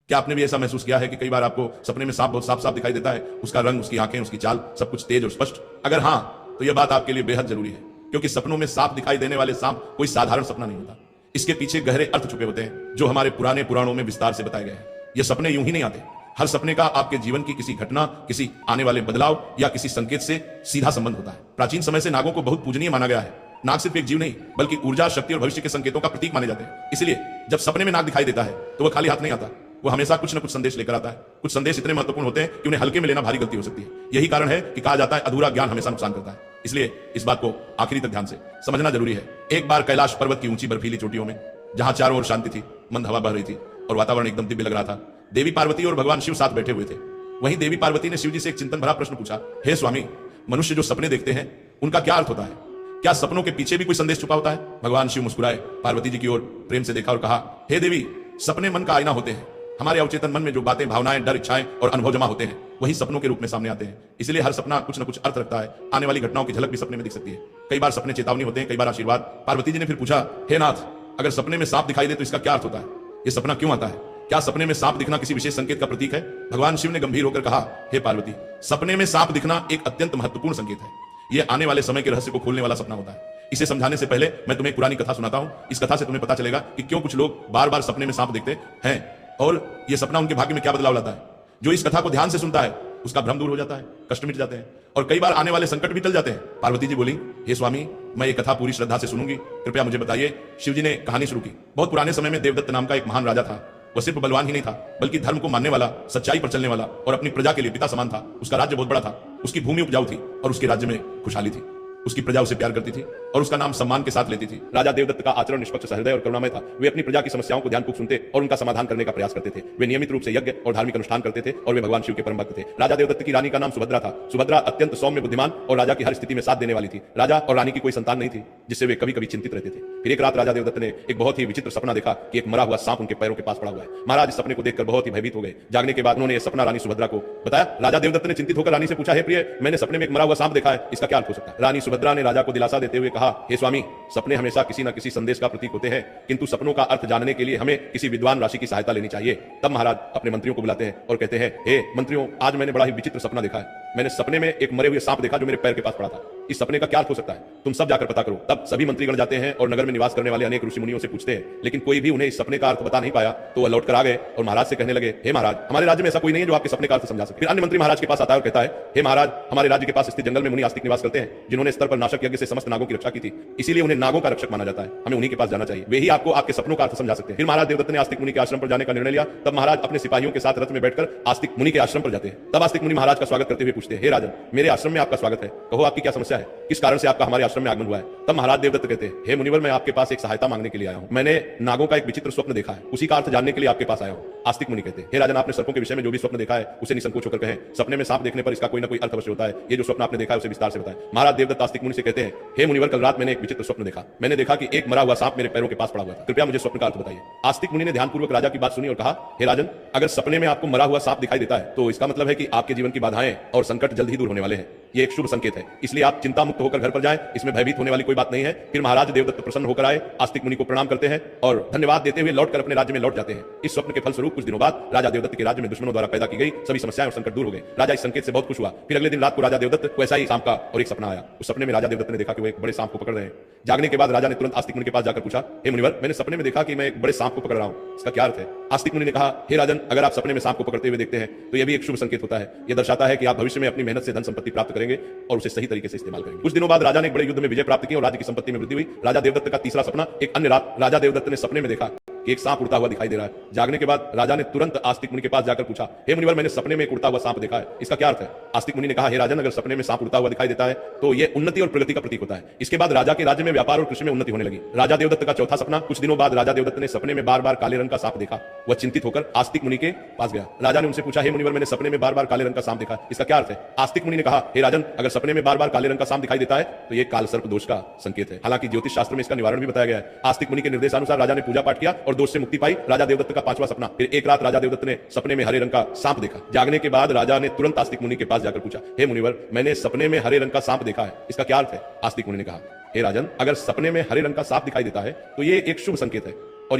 क्या आपने भी ऐसा महसूस किया है कि कई बार आपको सपने में सांप बहुत साफ साफ दिखाई देता है, उसका रंग, उसकी आंखें, उसकी चाल, सब कुछ तेज और स्पष्ट? अगर हाँ, तो यह बात आपके लिए बेहद जरूरी है, क्योंकि सपनों में सांप दिखाई देने वाले सांप कोई साधारण सपना नहीं होता। इसके पीछे गहरे अर्थ छुपे होते हैं, जो हमारे पुराने पुराणों में विस्तार से बताए गए हैं। ये सपने यूं ही नहीं आते। हर सपने का आपके जीवन की किसी घटना, किसी आने वाले बदलाव या किसी संकेत से सीधा संबंध होता है। प्राचीन समय से नागों को बहुत पूजनीय माना गया है। नाग सिर्फ एक जीव नहीं, बल्कि ऊर्जा, शक्ति और भविष्य के संकेतों का प्रतीक माने जाते हैं। इसलिए जब सपने में नाग दिखाई देता है तो वह खाली हाथ नहीं आता, वो हमेशा कुछ न कुछ संदेश लेकर आता है। कुछ संदेश इतने महत्वपूर्ण होते हैं कि उन्हें हल्के में लेना भारी गलती हो सकती है। यही कारण है कि कहा जाता है अधूरा ज्ञान हमेशा नुकसान करता है। इसलिए इस बात को आखिरी तक ध्यान से समझना जरूरी है। एक बार कैलाश पर्वत की ऊंची बर्फीली चोटियों में, जहां चारों ओर शांति थी, मंद हवा बह रही थी और वातावरण एकदम दिव्य लग रहा था, देवी पार्वती और भगवान शिव साथ बैठे हुए थे। वहीं देवी पार्वती ने शिव जी से एक चिंतन भरा प्रश्न पूछा, हे स्वामी, मनुष्य जो सपने देखते हैं उनका क्या अर्थ होता है? क्या सपनों के पीछे भी कोई संदेश छुपा होता है? भगवान शिव मुस्कुराए, पार्वती जी की ओर प्रेम से देखा और कहा, हे देवी, सपने मन का आईना होते हैं। हमारे अवचेतन मन में जो बातें, भावनाएं, डर, इच्छाएं और अनुभव जमा होते हैं, वही सपनों के रूप में सामने आते हैं। इसलिए हर सपना कुछ न कुछ अर्थ रखता है। आने वाली घटनाओं की झलक भी सपने में दिख सकती है। कई बार सपने चेतावनी होते हैं, कई बार आशीर्वाद। पार्वती जी ने फिर पूछा, हे नाथ, अगर सपने में सांप दिखाई दे तो इसका क्या अर्थ होता है? यह सपना क्यों आता है? क्या सपने में सांप दिखना किसी विशेष संकेत का प्रतीक है? भगवान शिव ने गंभीर होकर कहा, हे पार्वती, सपने में सांप दिखना एक अत्यंत महत्वपूर्ण संकेत है। यह आने वाले समय के रहस्य को खोलने वाला सपना होता है। इसे समझाने से पहले मैं तुम्हें एक पुरानी कथा सुनाता हूं। इस कथा से तुम्हें पता चलेगा कि क्यों कुछ लोग बार बार सपने में सांप देखते हैं और यह सपना उनके भाग्य में क्या बदलाव लाता है। जो इस कथा को ध्यान से सुनता है उसका भ्रम दूर हो जाता है, कष्ट मिट जाते हैं और कई बार आने वाले संकट भी टल जाते हैं। पार्वती जी बोली, हे स्वामी, मैं ये कथा पूरी श्रद्धा से सुनूंगी, कृपया मुझे बताइए। शिव जी ने कहानी शुरू की। बहुत पुराने समय में देवदत्त नाम का एक महान राजा था। वह सिर्फ बलवान ही नहीं था, बल्कि धर्म को मानने वाला, सच्चाई पर चलने वाला और अपनी प्रजा के लिए पिता समान था। उसका राज्य बहुत बड़ा था, उसकी भूमि उपजाऊ थी और उसके राज्य में खुशहाली थी। उसकी प्रजा उसे प्यार करती थी और उसका नाम सम्मान के साथ लेती थी। राजा देवदत्त का आचरण निष्पक्ष, सहृदय और करुणामय था। वे अपनी प्रजा की समस्याओं को ध्यानपूर्वक सुनते और उनका समाधान करने का प्रयास करते थे। वे नियमित रूप से यज्ञ और धार्मिक अनुष्ठान करते थे और वे भगवान शिव के परम भक्त थे। राजा देवदत्त की रानी का नाम सुभद्रा था। सुभद्रा अत्यंत सौम्य, बुद्धिमान और राजा की हर स्थिति में साथ देने वाली थी। राजा और रानी की कोई संतान नहीं थी, जिससे वे कभी कभी चिंतित रहते थे। फिर एक रात राजा देवदत्त ने एक बहुत ही विचित्र सपना देखा कि एक मरा हुआ सांप उनके पैरों के पास पड़ा हुआ है। महाराज इस सपने को देखकर बहुत ही भयभीत हो गए। जागने के बाद उन्होंने यह सपना रानी सुभद्रा को बताया। राजा देवदत्त ने चिंतित होकर रानी से पूछा, हे प्रिय, मैंने सपने में एक मरा हुआ सांप देखा है, इसका क्या अर्थ हो सकता है? रानी सुभद्रा ने राजा को दिलासा देते हुए कहा, हे स्वामी, सपने हमेशा किसी न किसी संदेश का प्रतीक होते हैं, किंतु सपनों का अर्थ जानने के लिए हमें किसी विद्वान राशि की सहायता लेनी चाहिए। तब महाराज अपने मंत्रियों को बुलाते हैं और कहते हैं, हे मंत्रियों, आज मैंने बड़ा ही विचित्र सपना देखा है। मैंने सपने में एक मरे हुए सांप देखा जो मेरे पैर के पास पड़ा था। इस सपने का क्या अर्थ हो सकता है? तुम सब जाकर पता करो। तब सभी मंत्रीगण जाते हैं और नगर में निवास करने वाले अनेक ऋषि मुनियों से पूछते हैं, लेकिन कोई भी उन्हें इस सपने का अर्थ बता नहीं पाया। तो वह लौट कर आ गए और महाराज से कहने लगे, हे महाराज, हमारे राज्य में ऐसा कोई नहीं है जो आपके सपने का अर्थ समझा सके। फिर अन्य मंत्री महाराज के पास आता है और कहता है, हे महाराज, हमारे राज्य के पास स्थित जंगल में मुनि आस्तिक निवास करते हैं, जिन्होंने स्तर पर नाशक यज्ञ से समस्त नागों की रक्षा की थी। इसीलिए उन्हें नागों का रक्षक माना जाता है। हमें उन्हीं के पास जाना चाहिए, वे ही आपको आपके सपनों का अर्थ समझा सकते हैं। फिर महाराज देवदत्त ने आस्तिक मुनि के आश्रम पर जाने का निर्णय लिया। तब महाराज अपने सिपाहियों के साथ रथ में बैठकर आस्तिक मुनि के आश्रम पर जाते हैं। तब आस्तिक मुनि महाराज का स्वागत करते हुए पूछते हैं, हे राजन, मेरे आश्रम में आपका स्वागत है, कहो आपकी क्या समस्या है, किस कारण से आपका हमारे आश्रम में आगमन हुआ है? तब महाराज देवदत्त कहते हैं, हे मुनिवर, मैं आपके पास एक सहायता मांगने के लिए आया हूं। मैंने नागों का एक विचित्र स्वप्न देखा है, उसी का अर्थ जानने के लिए आपके पास आया हूं। आस्तिक मुनि कहते हैं, हे राजन, आपने सर्पों के विषय में जो भी स्वप्न देखा है उसे निसंकोच होकर कहें। सपने में सांप देखने पर इसका कोई ना कोई अर्थ अवश्य होता है। ये जो स्वप्न आपने देखा है उसे विस्तार से बताएं। महाराज देवदत्त आस्तिक मुनि से कहते हैं, हे मुनिवर, कल रात मैंने एक विचित्र स्वप्न देखा। मैंने देखा कि एक मरा हुआ सांप मेरे पैरों के पास पड़ा हुआ था। कृपया मुझे स्वप्न का अर्थ बताइए। आस्तिक मुनि ने ध्यानपूर्वक राजा की बात सुनी और कहा, हे राजन, अगर सपने में आपको मरा हुआ सांप दिखाई देता है तो इसका मतलब है कि आपके जीवन की बाधाएं और संकट जल्द ही दूर होने वाले हैं। ये एक शुभ संकेत है, इसलिए आप चिंता मुक्त होकर घर पर जाएं, इसमें भयभीत होने वाली कोई बात नहीं है। फिर महाराज देवदत्त प्रसन्न होकर आए, आस्तिक मुनि को प्रणाम करते हैं और धन्यवाद देते हुए लौटकर अपने राज्य में लौट जाते हैं। इस स्वप्न के फलस्वरूप कुछ दिनों बाद राजा देवदत्त के राज्य में दुश्मनों द्वारा पैदा की गई सभी समस्याएं और संकट दूर हो गए। राजा इस संकेत से बहुत खुश हुआ। फिर अगले दिन रात को राजा देवदत्त को ऐसा ही सांप का और एक सपना आया। उस सपने में राजा देवदत्त ने देखा कि वो एक बड़े सांप को पकड़ रहे हैं। जागने के बाद राजा ने तुरंत आस्तिक मुनि के पास जाकर पूछा, हे मुनिवर, मैंने सपने में देखा कि मैं एक बड़े सांप को पकड़ रहा हूं, इसका क्या अर्थ है? आस्तिक मुनि ने कहा, हे राजन, अगर आप सपने में सांप को पकड़ते हुए देखते हैं तो यह भी एक शुभ संकेत होता है। यह दर्शाता है कि आप भविष्य में अपनी मेहनत से धन संपत्ति प्राप्त करेंगे और उसे सही तरीके से इस्तेमाल करेंगे। कुछ दिनों बाद राजा ने एक बड़े युद्ध में विजय प्राप्त की और राज्य की संपत्ति में वृद्धि हुई। राजा देवदत्त का तीसरा सपना, एक अन्य रात राजा देवदत्त ने सपने में देखा कि एक सांप उड़ता हुआ दिखाई दे रहा है। जागने के बाद राजा ने तुरंत आस्तिक मुनि के पास जाकर पूछा, हे मुनिवर, मैंने सपने में एक उड़ता हुआ सांप देखा है, इसका क्या अर्थ है? आस्तिक मुनि ने कहा, हे राजन, अगर सपने में सांप उड़ता हुआ दिखाई देता है तो यह उन्नति और प्रगति का प्रतीक होता है। इसके बाद राजा के राज्य में व्यापार और कृषि में उन्नति होने लगी। राजा देवदत्त का चौथा सपना, कुछ दिनों बाद राजा देवदत्त ने सपने में बार बार काले रंग का सांप देखा। वह चिंतित होकर आस्तिक मुनि के पास गया। राजा ने उनसे पूछा, हे मुनिवर, मैंने सपने में बार बार काले रंग का सांप देखा, इसका क्या अर्थ है? आस्तिक मुनि ने कहा, हे राजन, अगर सपने में बार बार काले रंग का सांप दिखाई देता है तो यह काल सर्प दोष का संकेत है। हालांकि ज्योतिष शास्त्र में इसका निवारण भी बताया गया है। आस्तिक मुनि के निर्देशानुसार राजा ने पूजा पाठ किया और दोष से मुक्ति पाई। राजा देवदत्त का पांचवा सपना, फिर एक रात राजा देवदत्त ने सपने में हरे रंग का सांप देखा। जागने के बाद राजा ने तुरंत आस्तिक मुनि के पास जाकर पूछा, हे मुनिवर, मैंने सपने में हरे रंग का सांप देखा है, इसका क्या अर्थ है? आस्तिक मुनि ने कहा, हे राजन, अगर सपने में हरे रंग का सांप दिखाई देता है तो यह एक शुभ संकेत है। और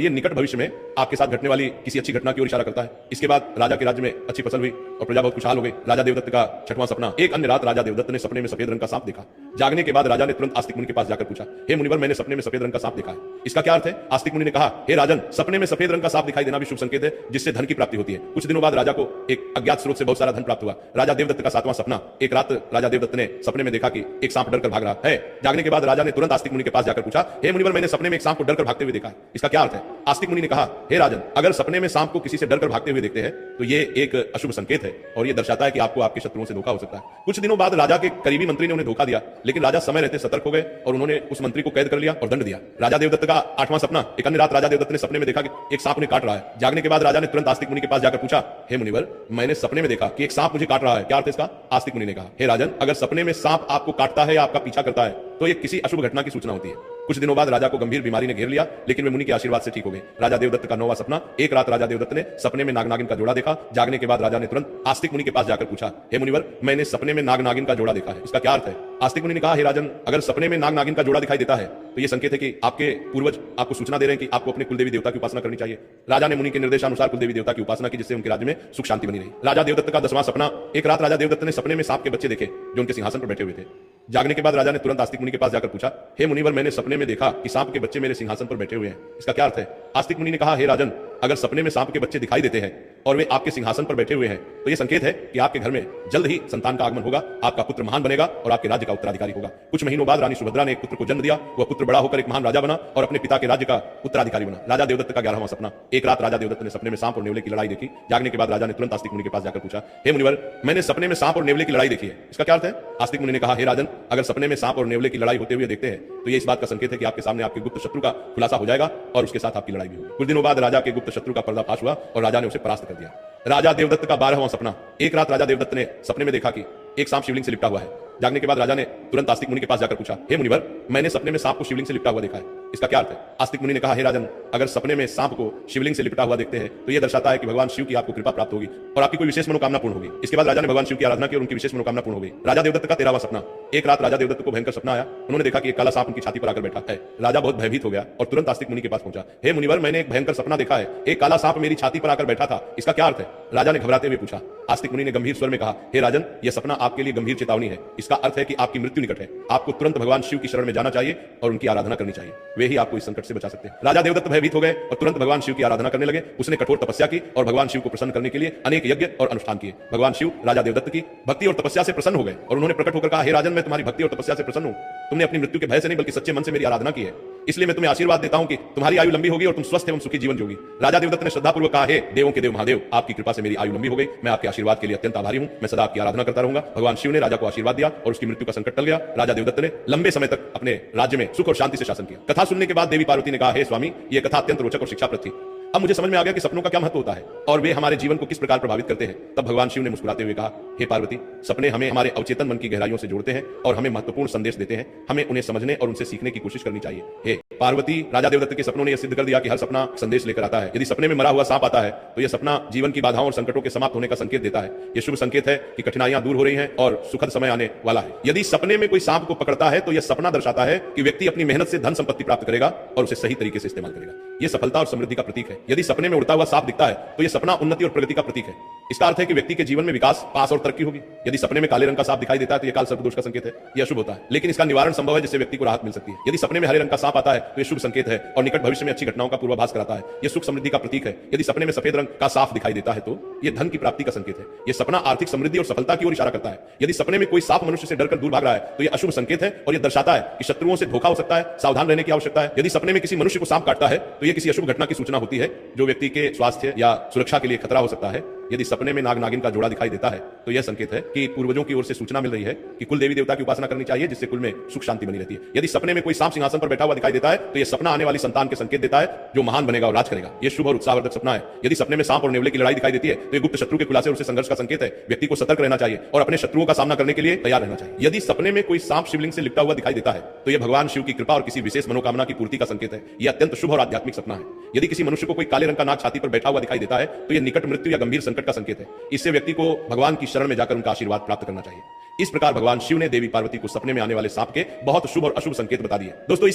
ये निकट भविष्य में आपके साथ घटने वाली किसी अच्छी घटना की ओर इशारा करता है। इसके बाद राजा के राज्य में अच्छी फसल हुई और प्रजा बहुत खुशहाल हो गई। राजा देवदत्त का छठवां सपना। एक अन्य रात राजा देवदत्त ने सपने में सफेद रंग का सांप देखा। जागने के बाद राजा ने तुरंत आस्तिक मुनि के पास जाकर पूछा, हे मुनिवर, मैंने सपने में सफेद रंग का सांप देखा है, इसका क्या अर्थ है? आस्तिक मुनि ने कहा, हे राजन, सपने में सफेद रंग का सांप दिखाई देना भी शुभ संकेत है, जिससे धन की प्राप्ति होती है। कुछ दिनों बाद राजा को एक अज्ञात स्रोत से बहुत सारा धन प्राप्त हुआ। राजा देवदत्त का सातवां सपना। एक रात राजा देवदत्त ने सपने में देखा कि एक सांप डरकर भाग रहा है। जागने के बाद राजा ने तुरंत आस्तिक मुनि के पास जाकर पूछा, हे मुनिवर, मैंने सपने में एक सांप को डरकर भागते हुए देखा है, इसका क्या अर्थ है? आस्तिक मुनि ने कहा, हे राजन, अगर सपने में सांप को किसी से डरकर भागते हुए देखते हैं तो ये एक अशुभ संकेत है और ये दर्शाता है कि आपको आपके शत्रुओं से धोखा हो सकता है। कुछ दिनों बाद राजा के करीबी मंत्री ने उन्हें धोखा दिया, लेकिन राजा समय रहते सतर्क हो गए और उन्होंने उस मंत्री को कैद कर लिया और दंड दिया। राजा देवदत्त का आठवां सपना। एक अन्य रात राजा देवदत्त ने सपने में देखा कि एक सांप उन्हें काट रहा है। जागने के बाद राजा ने तुरंत आस्तिक मुनि के पास जाकर पूछा, हे मुनिवर, मैंने सपने में देखा कि एक सांप मुझे काट रहा है, क्या अर्थ है इसका? आस्तिक मुनि ने कहा, हे राजन, अगर सपने में सांप आपको काटता है या आपका पीछा करता है तो यह किसी अशुभ घटना की सूचना होती है। कुछ दिनों बाद राजा को गंभीर बीमारी ने घेर लिया, लेकिन वे मुनि के आशीर्वाद से ठीक हो गए। राजा देवदत्त का नौवां सपना। एक रात राजा देवदत्त ने सपने में नाग नागिन का जोड़ा देखा। जागने के बाद राजा ने तुरंत आस्तिक मुनि के पास जाकर पूछा, हे मुनिवर, मैंने सपने में नाग नागिन का जोड़ा देखा है, इसका क्या अर्थ है? आस्तिक मुनि ने कहा, हे राजन, अगर सपने में नाग नागिन का जोड़ा दिखाई देता है तो यह संकेत है कि आपके पूर्वज आपको सूचना दे रहे हैं कि आपको अपने कुलदेवी देवता की उपासना करनी चाहिए। राजा ने मुनि के निर्देशानुसार कुलदेवी देवता की उपासना की, जिससे उनके राज्य में सुख शांति बनी रही। राजा देवदत्त का 10वां सपना। एक रात राजा देवदत्त ने सपने में सांप के बच्चे देखे जो उनके सिंहासन पर बैठे हुए थे। जागने के बाद राजा ने तुरंत आस्तिक मुनि के पास जाकर पूछा, हे मुनिवर, मैंने सपने में देखा कि सांप के बच्चे मेरे सिंहासन पर बैठे हुए हैं, इसका क्या अर्थ है? आस्तिक मुनि ने कहा, हे राजन, अगर सपने में सांप के बच्चे दिखाई देते हैं और वे आपके सिंहासन पर बैठे हुए हैं तो यह संकेत है कि आपके घर में जल्द ही संतान का आगमन होगा, आपका पुत्र महान बनेगा और आपके राज्य का उत्तराधिकारी होगा। कुछ महीनों बाद रानी सुभद्रा ने एक पुत्र को जन्म दिया। वह पुत्र बड़ा होकर एक महान राजा बना और अपने पिता के राज्य का उत्तराधिकारी बना। राजा देवदत्त का 11वां सपना। एक रात राजा देवदत्त ने सपने में सांप और नेवले की लड़ाई देखी। जागने के बाद राजा ने तुरंत आस्तिक मुनि के पास जाकर पूछा, हे मुनिवर, मैंने सपने में सांप और नेवले की लड़ाई देखी है, इसका क्या अर्थ है? आस्तिक मुनि ने कहा, हे राजन, अगर सपने में सांप और नेवले की लड़ाई होते हुए देखते हैं तो यह इस बात का संकेत है कि आपके सामने आपके गुप्त शत्रु का खुलासा हो जाएगा और उसके साथ आपकी लड़ाई भी होगी। कुछ दिनों बाद राजा के गुप्त शत्रु का पर्दाफाश हुआ और राजा ने उसे परास्त कर दिया। राजा देवदत्त का 12वां सपना। एक रात राजा देवदत्त ने सपने में देखा कि एक सांप शिवलिंग से लिपटा हुआ है। जागने के बाद राजा ने तुरंत आस्तिक मुनि के पास जाकर पूछा, हे मुनिवर, मैंने सपने में सांप को शिवलिंग से लिपटा हुआ देखा है, इसका क्या अर्थ है? आस्तिक मुनि ने कहा, हे राजन, अगर सपने में सांप को शिवलिंग से लिपटा हुआ देखते हैं तो यह दर्शाता है कि भगवान शिव की आपको कृपा प्राप्त होगी और आपकी कोई विशेष मनोकामना पूर्ण होगी। इसके बाद राजा ने भगवान शिव की आराधना की और उनकी विशेष मनोकामना पूर्ण हो गई। राजा देवदत्त का 13वां सपना। एक रात राजा देवदत्त को भयंकर सपना आया। उन्होंने देखा कि एक काला सांप उनकी छाती पर आकर बैठा है। राजा बहुत भयभीत हो गया और तुरंत आस्तिक मुनि के पास पहुंचा, हे मुनिवर, मैंने एक भयंकर सपना देखा है, एक काला सांप मेरी छाती पर आकर बैठा था, इसका क्या अर्थ है? राजा ने घबराते हुए पूछा। आस्तिक मुनि ने गंभीर स्वर में कहा, हे राजन, यह सपना आपके लिए गंभीर चेतावनी है। इसका अर्थ है कि आपकी मृत्यु निकट है। आपको तुरंत भगवान शिव की शरण में जाना चाहिए और उनकी आराधना करनी चाहिए, वे ही आपको इस संकट से बचा सकते हैं। राजा देवदत्त भयभीत हो गए और तुरंत भगवान शिव की आराधना करने लगे। उसने कठोर तपस्या की और भगवान शिव को प्रसन्न करने के लिए अनेक यज्ञ और अनुष्ठान किए। भगवान शिव राजा देवदत्त की भक्ति और तपस्या से प्रसन्न हो गए और उन्होंने प्रकट होकर कहा, हे राजन, मैं तुम्हारी भक्ति और तपस्या से प्रसन्न हूं। तुमने अपनी मृत्यु के भय से नहीं बल्कि सच्चे मन से मेरी आराधना की है, इसलिए मैं तुम्हें आशीर्वाद देता हूं कि तुम्हारी आयु लंबी होगी और तुम स्वस्थ एवं सुखी जीवन जोगी। राजा देवदत्त ने श्रद्धापूर्वक कहा, हे देवों के देव महादेव, आपकी कृपा से मेरी आयु लंबी हो गई, मैं आपके आशीर्वाद के लिए अत्यंत आभारी हूं, मैं सदा आपकी आराधना करता रहूंगा। भगवान शिव ने राजा को आशीर्वाद दिया और उसकी मृत्यु का संकट टल गया। राजा देवदत्त ने लंबे समय तक अपने राज्य में सुख और शांति से शासन किया। कथा सुनने के बाद देवी पार्वती ने कहा, हे स्वामी, यह कथा अत्यंत रोचक और शिक्षाप्रद थी। अब मुझे समझ में आ गया कि सपनों का क्या महत्व होता है और वे हमारे जीवन को किस प्रकार प्रभावित करते हैं। तब भगवान शिव ने मुस्कुराते हुए कहा, हे पार्वती, सपने हमें हमारे अवचेतन मन की गहराइयों से जोड़ते हैं और हमें महत्वपूर्ण संदेश देते हैं। हमें उन्हें समझने और उनसे सीखने की कोशिश करनी चाहिए। हे पार्वती, राजा देवदत्त के सपनों ने यह सिद्ध कर दिया कि हर सपना संदेश लेकर आता है। यदि सपने में मरा हुआ सांप आता है तो यह सपना जीवन की बाधाओं और संकटों के समाप्त होने का संकेत देता है। यह शुभ संकेत है कि कठिनाइयां दूर हो रही हैं और सुखद समय आने वाला है। यदि सपने में कोई सांप को पकड़ता है तो यह सपना दर्शाता है कि व्यक्ति अपनी मेहनत से धन संपत्ति प्राप्त करेगा और उसे सही तरीके से इस्तेमाल करेगा। यह सफलता और समृद्धि का प्रतीक है। यदि सपने में उड़ता हुआ सांप दिखता है तो यह सपना उन्नति और प्रगति का प्रतीक है। इसका अर्थ है कि व्यक्ति के जीवन में विकास, पास और तरक्की होगी। यदि सपने में काले रंग का सांप दिखाई देता है तो यह काल सर्पदोष का संकेत है, यह अशुभ होता है, लेकिन इसका निवारण संभव है जिससे व्यक्ति को राहत मिल सकती है। यदि सपने में हरे रंग का सांप आता है तो यह शुभ संकेत है और निकट भविष्य में अच्छी घटनाओं का पूर्वाभास कराता है, यह सुख समृद्धि का प्रतीक है। यदि सपने में सफेद रंग का सांप दिखाई देता है तो यह धन की प्राप्ति का संकेत है। यह सपना आर्थिक समृद्धि और सफलता की ओर इशारा करता है। यदि सपने में कोई सांप मनुष्य से डरकर दूर भाग रहा है तो यह अशुभ संकेत है और यह दर्शाता है कि शत्रुओं से धोखा हो सकता है, सावधान रहने की आवश्यकता है। यदि सपने में किसी मनुष्य को सांप काटता है तो यह किसी अशुभ घटना की सूचना होती है जो व्यक्ति के स्वास्थ्य या सुरक्षा के लिए खतरा हो सकता है। यदि सपने में नाग नागिन का जोड़ा दिखाई देता है तो यह संकेत है कि पूर्वजों की ओर से सूचना मिल रही है कि कुल देवी देवता की उपासना करनी चाहिए, जिससे कुल में सुख शांति बनी रहती है। यदि सपने में कोई सांप सिंहासन पर बैठा हुआ दिखाई देता है तो यह सपना आने वाली संतान के संकेत देता है जो महान बनेगा और राज करेगा। यह शुभ और उत्साहवर्धक सपना है। यदि सपने में सांप और नेवले की लड़ाई दिखाई देती है तो यह गुप्त शत्रु के खुलासे और उससे संघर्ष का संकेत है। व्यक्ति को सतर्क रहना चाहिए और अपने शत्रुओं का सामना करने के लिए तैयार रहना चाहिए। यदि सपने में कोई सांप शिवलिंग से लिपटा हुआ दिखाई देता है तो यह भगवान शिव की कृपा और किसी विशेष मनोकामना की पूर्ति का संकेत है। यह अत्यंत शुभ और आध्यात्मिक सपना है। यदि किसी मनुष्य को कोई काले रंग का नाग छाती पर बैठा हुआ दिखाई देता है तो यह निकट मृत्यु या गंभीर संकट का संकेत है। इससे व्यक्ति को भगवान की शरण में जाकर उनका आशीर्वाद प्राप्त करना चाहिए। इस प्रकार भगवान शिव ने देवी पार्वती को सपने में आने वाले सांप के बहुत शुभ और अशुभ संकेत बता दिए। दोस्तों,